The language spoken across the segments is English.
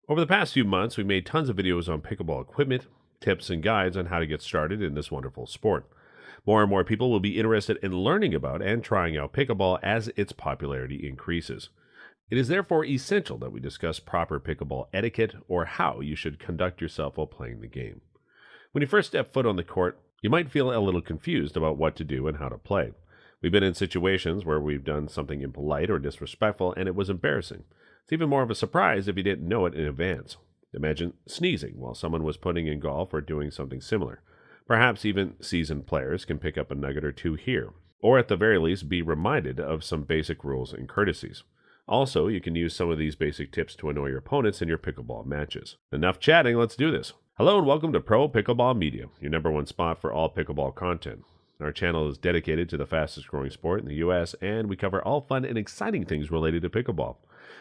Over the past few months, we've made tons of videos on pickleball equipment, tips, and guides on how to get started in this wonderful sport. More and more people will be interested in learning about and trying out pickleball as its popularity increases. It is therefore essential that we discuss proper pickleball etiquette or how you should conduct yourself while playing the game. When you first step foot on the court, you might feel a little confused about what to do and how to play. We've been in situations where we've done something impolite or disrespectful and it was embarrassing. It's even more of a surprise if you didn't know it in advance. Imagine sneezing while someone was putting in golf or doing something similar. Perhaps even seasoned players can pick up a nugget or two here, or at the very least be reminded of some basic rules and courtesies. Also, you can use some of these basic tips to annoy your opponents in your pickleball matches. Enough chatting, let's do this. Hello and welcome to Pro Pickleball Media, your number one spot for all pickleball content. Our channel is dedicated to the fastest growing sport in the US, and we cover all fun and exciting things related to pickleball.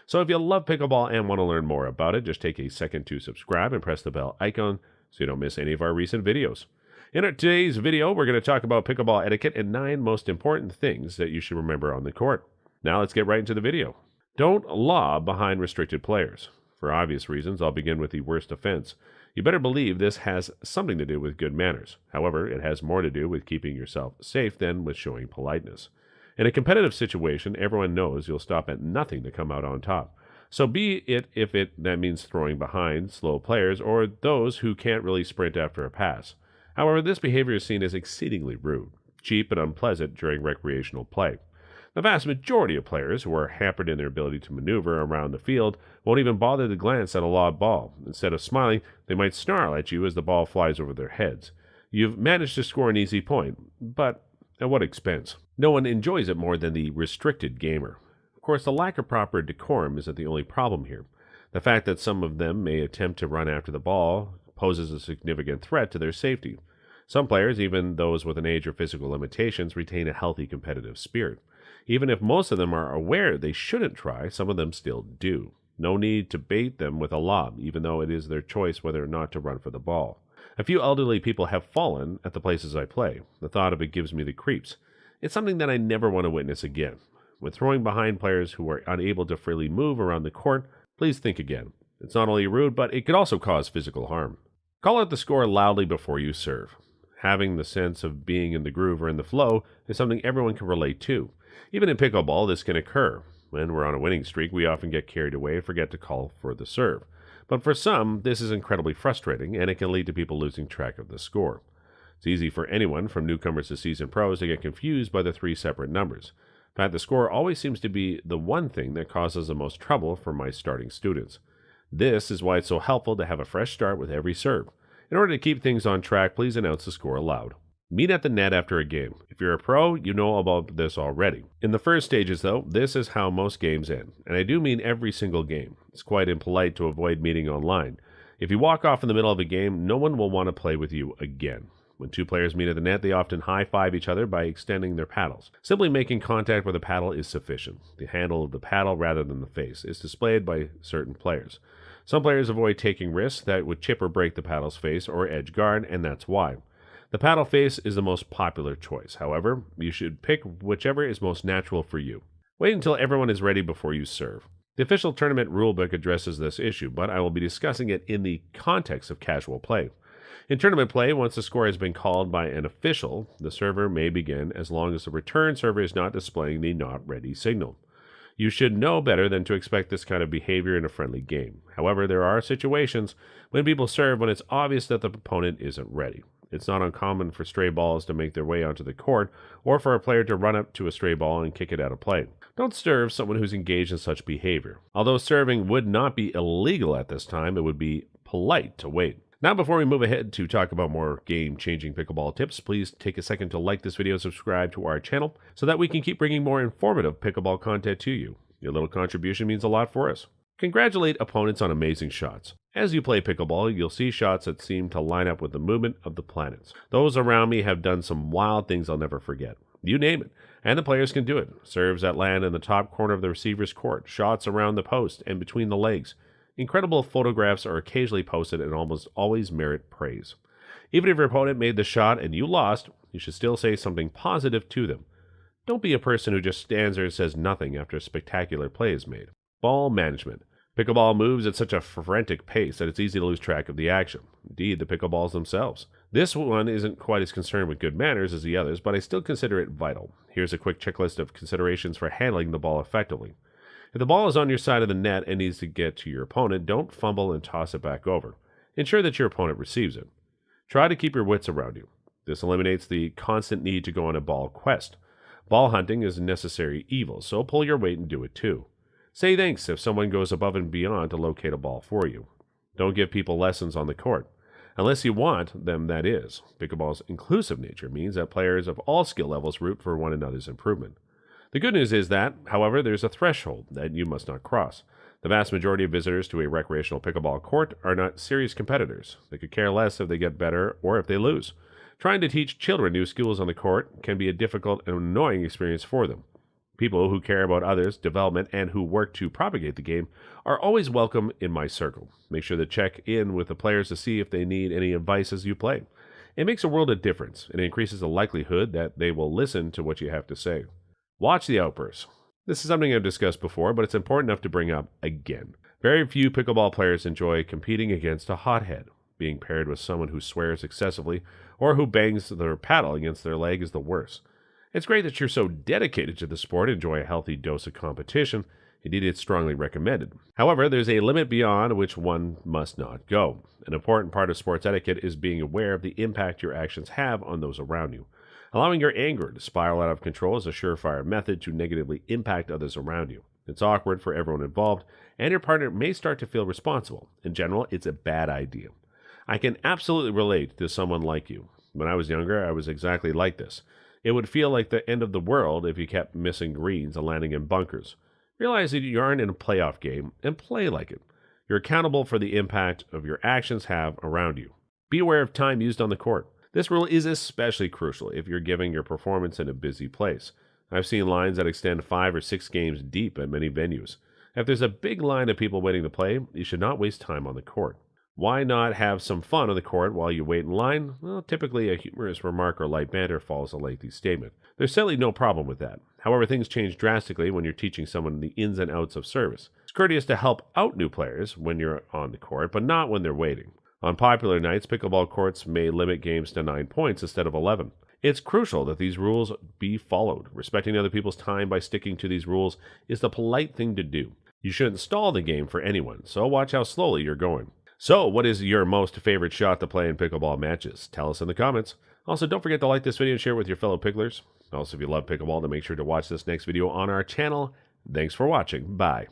So if you love pickleball and want to learn more about it, just take a second to subscribe and press the bell icon so you don't miss any of our recent videos. In today's video, we're going to talk about pickleball etiquette and 9 most important things that you should remember on the court. Now let's get right into the video. Don't lob behind restricted players. For obvious reasons, I'll begin with the worst offense. You better believe this has something to do with good manners. However, it has more to do with keeping yourself safe than with showing politeness. In a competitive situation, everyone knows you'll stop at nothing to come out on top. So be it if that means throwing behind slow players or those who can't really sprint after a pass. However, this behavior is seen as exceedingly rude, cheap, and unpleasant during recreational play. The vast majority of players who are hampered in their ability to maneuver around the field won't even bother to glance at a lob ball. Instead of smiling, they might snarl at you as the ball flies over their heads. You've managed to score an easy point, but at what expense? No one enjoys it more than the restricted gamer. Of course, the lack of proper decorum isn't the only problem here. The fact that some of them may attempt to run after the ball poses a significant threat to their safety. Some players, even those with an age or physical limitations, retain a healthy competitive spirit. Even if most of them are aware they shouldn't try, some of them still do. No need to bait them with a lob, even though it is their choice whether or not to run for the ball. A few elderly people have fallen at the places I play. The thought of it gives me the creeps. It's something that I never want to witness again. When throwing behind players who are unable to freely move around the court, please think again. It's not only rude, but it could also cause physical harm. Call out the score loudly before you serve. Having the sense of being in the groove or in the flow is something everyone can relate to. Even in pickleball, this can occur. When we're on a winning streak, we often get carried away and forget to call for the serve. But for some, this is incredibly frustrating, and it can lead to people losing track of the score. It's easy for anyone, from newcomers to seasoned pros, to get confused by the 3 separate numbers. In fact, the score always seems to be the one thing that causes the most trouble for my starting students. This is why it's so helpful to have a fresh start with every serve. In order to keep things on track, please announce the score aloud. Meet at the net after a game. If you're a pro, you know about this already. In the first stages, though, this is how most games end. And I do mean every single game. It's quite impolite to avoid meeting online. If you walk off in the middle of a game, no one will want to play with you again. When 2 players meet at the net, they often high-five each other by extending their paddles. Simply making contact with the paddle is sufficient. The handle of the paddle, rather than the face, is displayed by certain players. Some players avoid taking risks that would chip or break the paddle's face or edge guard, and that's why. The paddle face is the most popular choice. However, you should pick whichever is most natural for you. Wait until everyone is ready before you serve. The official tournament rulebook addresses this issue, but I will be discussing it in the context of casual play. In tournament play, once the score has been called by an official, the server may begin as long as the return server is not displaying the not ready signal. You should know better than to expect this kind of behavior in a friendly game. However, there are situations when people serve when it's obvious that the opponent isn't ready. It's not uncommon for stray balls to make their way onto the court, or for a player to run up to a stray ball and kick it out of play. Don't serve someone who's engaged in such behavior. Although serving would not be illegal at this time, it would be polite to wait. Now, before we move ahead to talk about more game-changing pickleball tips, please take a second to like this video and subscribe to our channel so that we can keep bringing more informative pickleball content to you. Your little contribution means a lot for us. Congratulate opponents on amazing shots. As you play pickleball, you'll see shots that seem to line up with the movement of the planets. Those around me have done some wild things I'll never forget. You name it, and the players can do it. Serves that land in the top corner of the receiver's court, shots around the post and between the legs. Incredible photographs are occasionally posted and almost always merit praise. Even if your opponent made the shot and you lost, you should still say something positive to them. Don't be a person who just stands there and says nothing after a spectacular play is made. Ball management. Pickleball moves at such a frantic pace that it's easy to lose track of the action. Indeed, the pickleballs themselves. This one isn't quite as concerned with good manners as the others, but I still consider it vital. Here's a quick checklist of considerations for handling the ball effectively. If the ball is on your side of the net and needs to get to your opponent, don't fumble and toss it back over. Ensure that your opponent receives it. Try to keep your wits around you. This eliminates the constant need to go on a ball quest. Ball hunting is a necessary evil, so pull your weight and do it too. Say thanks if someone goes above and beyond to locate a ball for you. Don't give people lessons on the court. Unless you want them, that is. Pickleball's inclusive nature means that players of all skill levels root for one another's improvement. The good news is that, however, there's a threshold that you must not cross. The vast majority of visitors to a recreational pickleball court are not serious competitors. They could care less if they get better or if they lose. Trying to teach children new skills on the court can be a difficult and annoying experience for them. People who care about others' development and who work to propagate the game are always welcome in my circle. Make sure to check in with the players to see if they need any advice as you play. It makes a world of difference, and it increases the likelihood that they will listen to what you have to say. Watch the outbursts. This is something I've discussed before, but it's important enough to bring up again. Very few pickleball players enjoy competing against a hothead. Being paired with someone who swears excessively or who bangs their paddle against their leg is the worst. It's great that you're so dedicated to the sport and enjoy a healthy dose of competition. Indeed, it's strongly recommended. However, there's a limit beyond which one must not go. An important part of sports etiquette is being aware of the impact your actions have on those around you. Allowing your anger to spiral out of control is a surefire method to negatively impact others around you. It's awkward for everyone involved, and your partner may start to feel responsible. In general, it's a bad idea. I can absolutely relate to someone like you. When I was younger, I was exactly like this. It would feel like the end of the world if you kept missing greens and landing in bunkers. Realize that you aren't in a playoff game and play like it. You're accountable for the impact of your actions have around you. Be aware of time used on the court. This rule is especially crucial if you're giving your performance in a busy place. I've seen lines that extend 5 or 6 games deep at many venues. If there's a big line of people waiting to play, you should not waste time on the court. Why not have some fun on the court while you wait in line? Well, typically a humorous remark or light banter follows a lengthy statement. There's certainly no problem with that. However, things change drastically when you're teaching someone the ins and outs of service. It's courteous to help out new players when you're on the court, but not when they're waiting. On popular nights, pickleball courts may limit games to 9 points instead of 11. It's crucial that these rules be followed. Respecting other people's time by sticking to these rules is the polite thing to do. You shouldn't stall the game for anyone, so watch how slowly you're going. So, what is your most favorite shot to play in pickleball matches? Tell us in the comments. Also, don't forget to like this video and share it with your fellow picklers. Also, if you love pickleball, then make sure to watch this next video on our channel. Thanks for watching. Bye.